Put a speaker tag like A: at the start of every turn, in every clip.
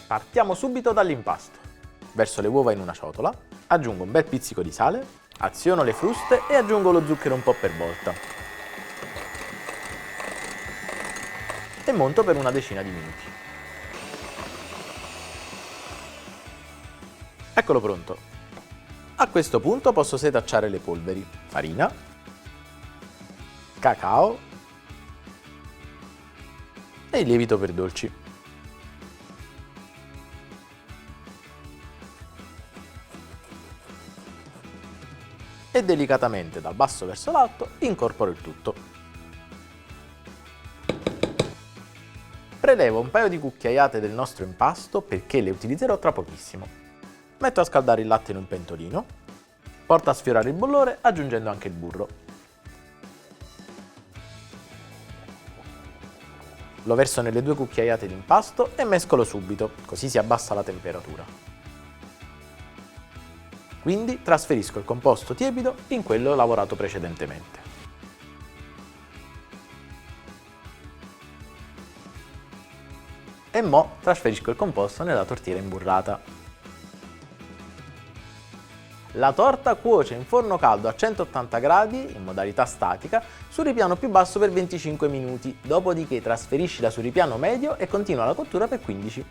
A: Partiamo subito dall'impasto. Verso le uova in una ciotola, aggiungo un bel pizzico di sale, aziono le fruste e aggiungo lo zucchero un po' per volta. E monto per una decina di minuti. Eccolo pronto. A questo punto posso setacciare le polveri: farina, cacao e il lievito per dolci. E delicatamente dal basso verso l'alto incorporo il tutto. Prelevo un paio di cucchiaiate del nostro impasto perché le utilizzerò tra pochissimo. Metto a scaldare il latte in un pentolino, porto a sfiorare il bollore aggiungendo anche il burro. Lo verso nelle 2 cucchiaiate di impasto e mescolo subito, così si abbassa la temperatura. Quindi trasferisco il composto tiepido in quello lavorato precedentemente. E mo' trasferisco il composto nella tortiera imburrata. La torta cuoce in forno caldo a 180 gradi, in modalità statica, sul ripiano più basso per 25 minuti, dopodiché trasferiscila sul ripiano medio e continua la cottura per 15.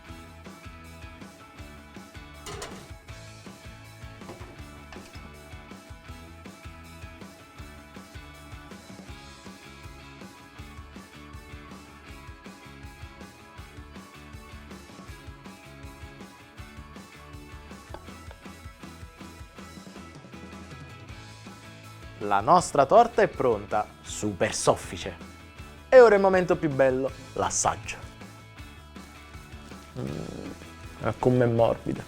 A: La nostra torta è pronta, super soffice. E ora il momento più bello, l'assaggio. Come è morbida.